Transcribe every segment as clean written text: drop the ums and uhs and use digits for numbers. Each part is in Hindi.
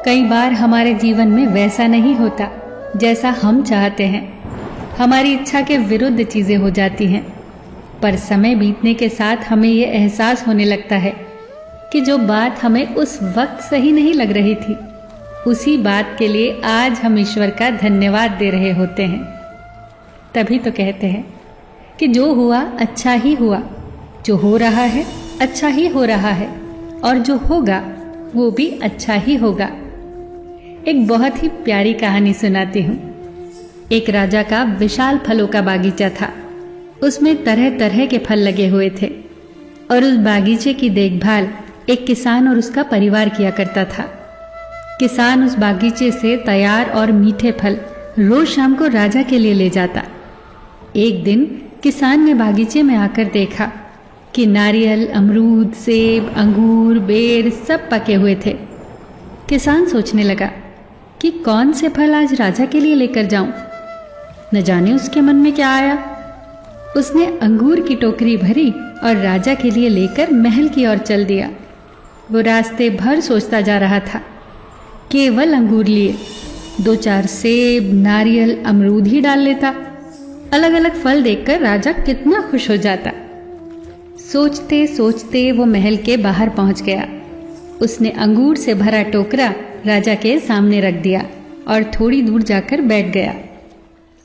कई बार हमारे जीवन में वैसा नहीं होता जैसा हम चाहते हैं। हमारी इच्छा के विरुद्ध चीज़ें हो जाती हैं, पर समय बीतने के साथ हमें ये एहसास होने लगता है कि जो बात हमें उस वक्त सही नहीं लग रही थी, उसी बात के लिए आज हम ईश्वर का धन्यवाद दे रहे होते हैं। तभी तो कहते हैं कि जो हुआ अच्छा ही हुआ, जो हो रहा है अच्छा ही हो रहा है, और जो होगा वो भी अच्छा ही होगा। एक बहुत ही प्यारी कहानी सुनाती हूँ। एक राजा का विशाल फलों का बागीचा था। उसमें तरह तरह के फल लगे हुए थे और उस बागीचे की देखभाल एक किसान और उसका परिवार किया करता था। किसान उस बागीचे से तैयार और मीठे फल रोज शाम को राजा के लिए ले जाता। एक दिन किसान ने बागीचे में आकर देखा कि नारियल, अमरूद, सेब, अंगूर, बेर सब पके हुए थे। किसान सोचने लगा कि कौन से फल आज राजा के लिए लेकर जाऊं। न जाने उसके मन में क्या आया। उसने अंगूर की टोकरी भरी और राजा के लिए लेकर महल की ओर चल दिया। वो रास्ते भर सोचता जा रहा था। केवल अंगूर लिए, 2-4 सेब, नारियल, अमरूद ही डाल लेता। अलग अलग फल देखकर राजा कितना खुश हो जाता। सोचते सोचते वो महल के बाहर पहुंच गया। उसने अंगूर से भरा टोकरा राजा के सामने रख दिया और थोड़ी दूर जाकर बैठ गया।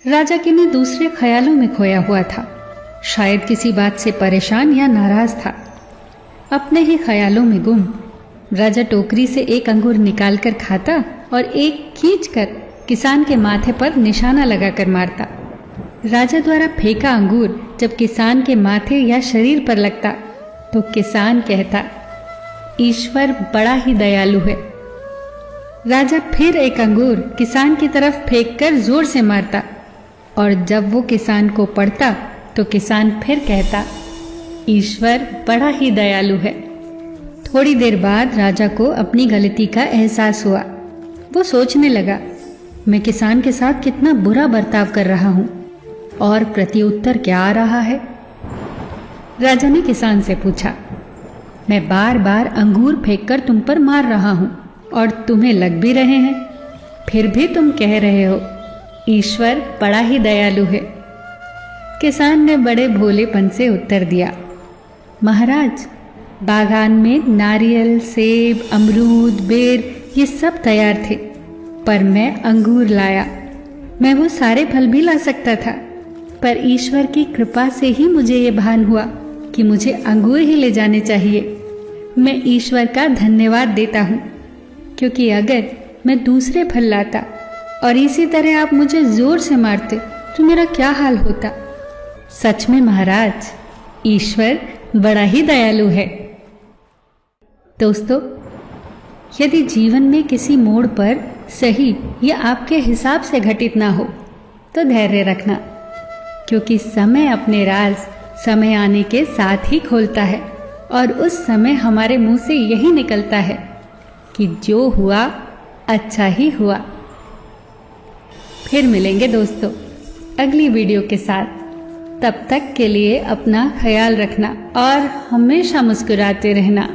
राजा किन्हीं दूसरे ख्यालों में खोया हुआ था। शायद किसी बात से परेशान या नाराज था। अपने ही ख्यालों में गुम राजा टोकरी से एक अंगूर निकालकर खाता और एक खींचकर किसान के माथे पर निशाना लगाकर मारता। राजा द्वारा फेंका अंगूर जब किसान के माथे या शरीर पर लगता तो किसान कहता, ईश्वर बड़ा ही दयालु है। राजा फिर एक अंगूर किसान की तरफ फेंककर जोर से मारता और जब वो किसान को पड़ता तो किसान फिर कहता, ईश्वर बड़ा ही दयालु है। थोड़ी देर बाद राजा को अपनी गलती का एहसास हुआ। वो सोचने लगा, मैं किसान के साथ कितना बुरा बर्ताव कर रहा हूँ और प्रत्युत्तर क्या आ रहा है। राजा ने किसान से पूछा, मैं बार बार अंगूर फेंककर तुम पर मार रहा हूँ और तुम्हें लग भी रहे हैं, फिर भी तुम कह रहे हो ईश्वर बड़ा ही दयालु है। किसान ने बड़े भोलेपन से उत्तर दिया, महाराज, बागान में नारियल, सेब, अमरूद, बेर ये सब तैयार थे, पर मैं अंगूर लाया। मैं वो सारे फल भी ला सकता था, पर ईश्वर की कृपा से ही मुझे ये भान हुआ कि मुझे अंगूर ही ले जाने चाहिए। मैं ईश्वर का धन्यवाद देता हूँ, क्योंकि अगर मैं दूसरे फल लाता और इसी तरह आप मुझे जोर से मारते तो मेरा क्या हाल होता। सच में महाराज, ईश्वर बड़ा ही दयालु है। दोस्तों, यदि जीवन में किसी मोड़ पर सही या आपके हिसाब से घटित ना हो तो धैर्य रखना, क्योंकि समय अपने राज समय आने के साथ ही खोलता है और उस समय हमारे मुंह से यही निकलता है कि जो हुआ अच्छा ही हुआ। फिर मिलेंगे दोस्तों अगली वीडियो के साथ। तब तक के लिए अपना ख्याल रखना और हमेशा मुस्कुराते रहना।